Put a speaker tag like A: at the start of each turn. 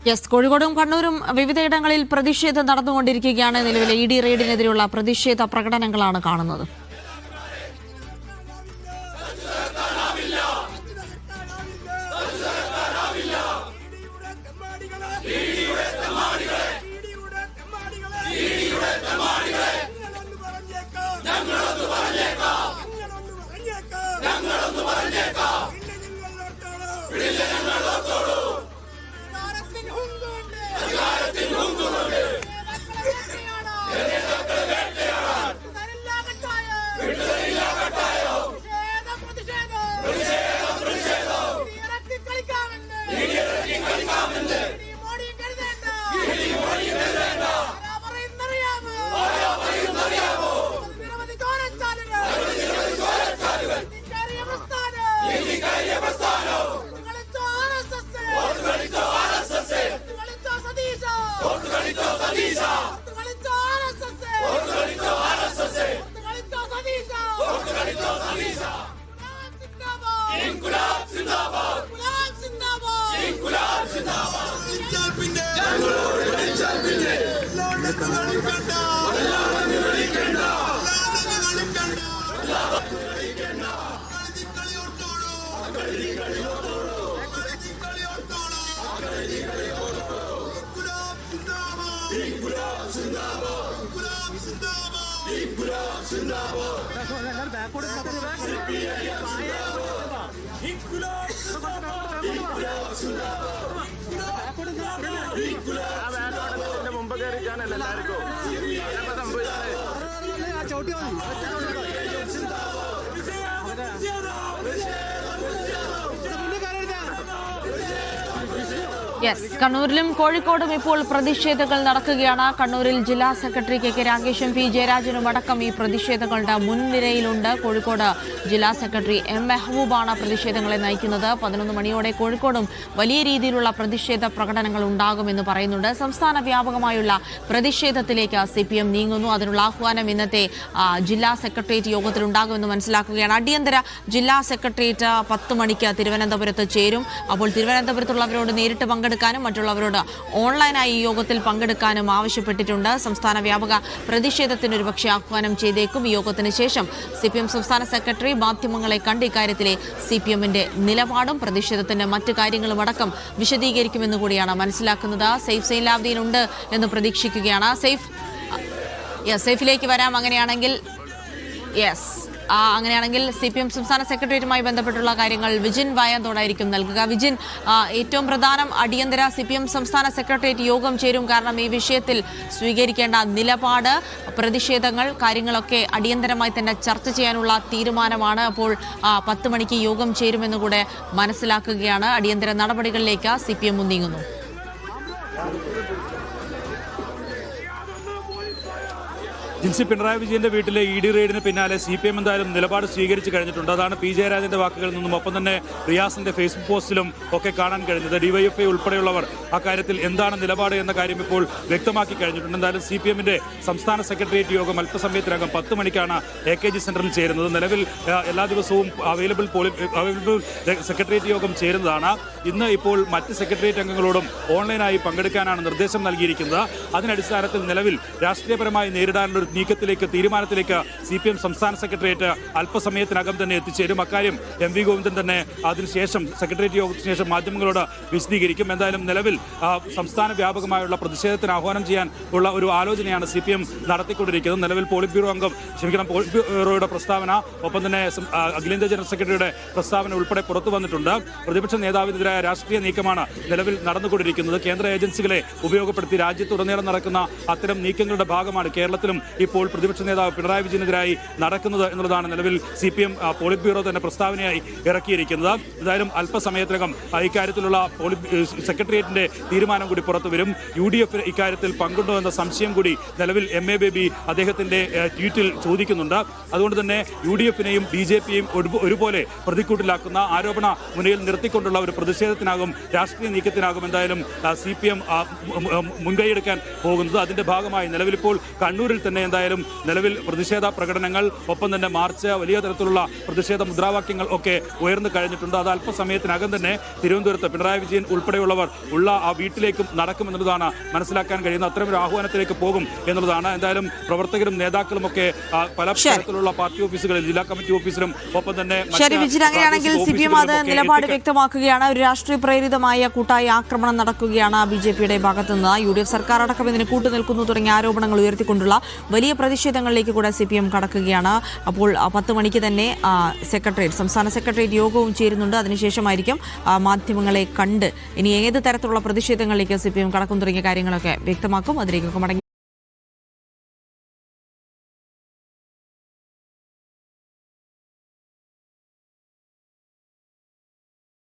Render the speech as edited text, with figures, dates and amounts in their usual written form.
A: Yes, കോഴിക്കോടും കണ്ണൂരും വിവിധയിടങ്ങളിൽ പ്രതിഷേധം നടന്നുകൊണ്ടിരിക്കുകയാണ്. നിലവിലെ ഇ ഡി റെയ്ഡിനെതിരെയുള്ള പ്രതിഷേധ പ്രകടനങ്ങളാണ് കാണുന്നത്. യെസ്, കണ്ണൂരിലും കോഴിക്കോടും ഇപ്പോൾ പ്രതിഷേധങ്ങൾ നടക്കുകയാണ്. കണ്ണൂരിൽ ജില്ലാ സെക്രട്ടറി കെ രാഗേഷും പി ജയരാജനും അടക്കം ഈ പ്രതിഷേധങ്ങളുടെ മുൻനിരയിലുണ്ട്. കോഴിക്കോട് ജില്ലാ സെക്രട്ടറി എം മെഹബൂബാണ് പ്രതിഷേധങ്ങളെ നയിക്കുന്നത്. 11 മണിയോടെ കോഴിക്കോടും വലിയ രീതിയിലുള്ള പ്രതിഷേധ പ്രകടനങ്ങൾ ഉണ്ടാകുമെന്ന് പറയുന്നുണ്ട്. സംസ്ഥാന വ്യാപകമായുള്ള പ്രതിഷേധത്തിലേക്ക് CPM നീങ്ങുന്നു. അതിനുള്ള ആഹ്വാനം ഇന്നത്തെ ജില്ലാ സെക്രട്ടേറിയറ്റ് യോഗത്തിൽ ഉണ്ടാകുമെന്ന് മനസ്സിലാക്കുകയാണ്. അടിയന്തര ജില്ലാ സെക്രട്ടേറിയറ്റ് 10 മണിക്ക് തിരുവനന്തപുരത്ത് ചേരും. അപ്പോൾ തിരുവനന്തപുരത്തുള്ളവരോട് നേരിട്ട് പങ്കെടുക്കാനും മറ്റുള്ളവരോട് ഓൺലൈനായി ഈ യോഗത്തിൽ പങ്കെടുക്കാനും ആവശ്യപ്പെട്ടിട്ടുണ്ട്. സംസ്ഥാന വ്യാപക പ്രതിഷേധത്തിന് ഒരുപക്ഷെ ആഹ്വാനം ചെയ്തേക്കും. ഈ യോഗത്തിന് ശേഷം CPM സംസ്ഥാന സെക്രട്ടറി മാധ്യമങ്ങളെ കണ്ട് ഇക്കാര്യത്തിലെ CPMന്റെ നിലപാടും പ്രതിഷേധത്തിന്റെ മറ്റു കാര്യങ്ങളും അടക്കം വിശദീകരിക്കുമെന്ന് കൂടിയാണ് മനസ്സിലാക്കുന്നത്. സെയ്ഫ് സൈലാബ്ദീൻ ഉണ്ട് എന്ന് പ്രതീക്ഷിക്കുകയാണ്. സേഫിലേക്ക് വരാം. അങ്ങനെയാണെങ്കിൽ CPM സംസ്ഥാന സെക്രട്ടേറിയറ്റുമായി ബന്ധപ്പെട്ടുള്ള കാര്യങ്ങൾ വിജിൻ വായന്തോടായിരിക്കും നൽകുക. വിജിൻ, ഏറ്റവും പ്രധാനം അടിയന്തര CPM സംസ്ഥാന സെക്രട്ടേറിയറ്റ് യോഗം ചേരും. കാരണം ഈ വിഷയത്തിൽ സ്വീകരിക്കേണ്ട നിലപാട്, പ്രതിഷേധങ്ങൾ, കാര്യങ്ങളൊക്കെ അടിയന്തരമായി തന്നെ ചർച്ച ചെയ്യാനുള്ള തീരുമാനമാണ്. അപ്പോൾ 10 മണിക്ക് യോഗം ചേരുമെന്ന് കൂടെ മനസ്സിലാക്കുകയാണ്. അടിയന്തര നടപടികളിലേക്ക് CPM നീങ്ങുന്നു.
B: ജിൻസി, പിണറായി വിജയന്റെ വീട്ടിലെ ED റെയ്ഡിന് പിന്നാലെ CPM എന്തായാലും നിലപാട് സ്വീകരിച്ചു കഴിഞ്ഞിട്ടുണ്ട്. അതാണ് പി ജയരാജന്റെ വാക്കുകളിൽ നിന്നും ഒപ്പം തന്നെ റിയാസിന്റെ ഫേസ്ബുക്ക് പോസ്റ്റിലും ഒക്കെ കാണാൻ കഴിഞ്ഞത്. DYFI ഉൾപ്പെടെയുള്ളവർ അക്കാര്യത്തിൽ എന്താണ് നിലപാട് എന്ന കാര്യം ഇപ്പോൾ വ്യക്തമാക്കി കഴിഞ്ഞിട്ടുണ്ട്. എന്തായാലും CPMന്റെ സംസ്ഥാന സെക്രട്ടേറിയറ്റ് യോഗം അല്പസമയത്തിനകം 10 മണിക്കാണ് AKG സെന്ററിൽ ചേരുന്നത്. നിലവിൽ എല്ലാ ദിവസവും അവൈലബിൾ സെക്രട്ടേറിയറ്റ് യോഗം ചേരുന്നതാണ്. ഇന്ന് ഇപ്പോൾ മറ്റ് സെക്രട്ടേറിയറ്റ് അംഗങ്ങളോടും ഓൺലൈനായി പങ്കെടുക്കാനാണ് നിർദ്ദേശം നൽകിയിരിക്കുന്നത്. അതിനടിസ്ഥാനത്തിൽ നിലവിൽ രാഷ്ട്രീയപരമായി നേരിടാനുള്ള തീരുമാനത്തിലേക്ക് CPM സംസ്ഥാന സെക്രട്ടേറിയറ്റ് അല്പസമയത്തിനകം തന്നെ എത്തിച്ചേരും. അക്കാര്യം MV ഗോവിന്ദൻ തന്നെ അതിനുശേഷം സെക്രട്ടേറിയറ്റ് യോഗത്തിന് ശേഷം മാധ്യമങ്ങളോട് വിശദീകരിക്കും. എന്തായാലും നിലവിൽ സംസ്ഥാന വ്യാപകമായുള്ള പ്രതിഷേധത്തിന് ആഹ്വാനം ചെയ്യാൻ ഉള്ള ഒരു ആലോചനയാണ് CPM നടത്തിക്കൊണ്ടിരിക്കുന്നത്. നിലവിൽ പോളിറ്റ് ബ്യൂറോയുടെ പ്രസ്താവന, ഒപ്പം തന്നെ അഖിലേന്ത്യാ ജനറൽ സെക്രട്ടറിയുടെ പ്രസ്താവന ഉൾപ്പെടെ പുറത്തു വന്നിട്ടുണ്ട്. പ്രതിപക്ഷ നേതാവിനെതിരായ രാഷ്ട്രീയ നീക്കമാണ് നിലവിൽ നടന്നുകൊണ്ടിരിക്കുന്നത്. കേന്ദ്ര ഏജൻസികളെ ഉപയോഗപ്പെടുത്തി രാജ്യത്തുടനീളം നടക്കുന്ന അത്തരം നീക്കങ്ങളുടെ ഭാഗമാണ് കേരളത്തിലും ഇപ്പോൾ പ്രതിപക്ഷ നേതാവ് പിണറായി വിജയനെതിരായി നടക്കുന്നത് എന്നുള്ളതാണ് നിലവിൽ CPM പോളിറ്റ് ബ്യൂറോ തന്നെ പ്രസ്താവനയായി ഇറക്കിയിരിക്കുന്നത്. എന്തായാലും അല്പസമയത്തിനകം ഇക്കാര്യത്തിലുള്ള സെക്രട്ടേറിയറ്റിന്റെ തീരുമാനം കൂടി പുറത്തു വരും. UDF ഇക്കാര്യത്തിൽ പങ്കുണ്ടോ എന്ന സംശയം കൂടി നിലവിൽ MA ബേബി അദ്ദേഹത്തിന്റെ ട്വീറ്റിൽ ചോദിക്കുന്നുണ്ട്. അതുകൊണ്ട് തന്നെ UDFനെയും BJPയെയും ഒരുപോലെ പ്രതിക്കൂട്ടിലാക്കുന്ന ആരോപണ മുനയിൽ നിർത്തിക്കൊണ്ടുള്ള ഒരു പ്രതിഷേധത്തിനാകും, രാഷ്ട്രീയ നീക്കത്തിനാകും എന്തായാലും CPM മുൻകൈയെടുക്കാൻ പോകുന്നത്. അതിന്റെ ഭാഗമായി നിലവിലിപ്പോൾ കണ്ണൂരിൽ തന്നെ എന്തായാലും നിലവിൽ പ്രതിഷേധ പ്രകടനങ്ങൾ ഒപ്പം തന്നെ മാർച്ച് വലിയ തരത്തിലുള്ള പ്രതിഷേധ മുദ്രാവാക്യങ്ങൾ ഒക്കെ ഉയർന്നു കഴിഞ്ഞിട്ടുണ്ട്. അത് അല്പസമയത്തിനകം തന്നെ തിരുവനന്തപുരത്ത് പിണറായി വിജയൻ ഉൾപ്പെടെയുള്ളവർ ഉള്ള ആ വീട്ടിലേക്കും നടക്കുമെന്നുള്ളതാണ് മനസ്സിലാക്കാൻ കഴിയുന്നത്. അത്തരമൊരു ആഹ്വാനത്തിലേക്ക് പോകും എന്നുള്ളതാണ്. എന്തായാലും പ്രവർത്തകരും നേതാക്കളും ഒക്കെ പല തരത്തിലുള്ള പാർട്ടി ഓഫീസുകളിൽ, ജില്ലാ കമ്മിറ്റി ഓഫീസിലും ഒപ്പം തന്നെ
A: ശരി വിജിൻ, അങ്ങനെയാണെങ്കിൽ CPM അത് നിലപാട് വ്യക്തമാക്കുകയാണ്. ഒരു രാഷ്ട്രീയ പ്രേരിതമായ കൂട്ടായ ആക്രമണം നടക്കുകയാണ് ബിജെപിയുടെ ഭാഗത്തുനിന്ന്. UDF സർക്കാർ അടക്കം ഇതിന് കൂട്ടുനിൽക്കുന്നു തുടങ്ങിയ ആരോപണങ്ങൾ ഉയർത്തിക്കൊണ്ടുള്ള വലിയ പ്രതിഷേധങ്ങളിലേക്ക് കൂടെ CPM കടക്കുകയാണ്. അപ്പോൾ 10 മണിക്ക് തന്നെ സംസ്ഥാന സെക്രട്ടേറിയറ്റ് യോഗവും ചേരുന്നുണ്ട്. അതിനുശേഷമായിരിക്കും മാധ്യമങ്ങളെ കണ്ട് ഇനി ഏത് തരത്തിലുള്ള പ്രതിഷേധങ്ങളിലേക്ക് CPM കടക്കും തുടങ്ങിയ കാര്യങ്ങളൊക്കെ വ്യക്തമാക്കും. അതിലേക്ക് മടങ്ങി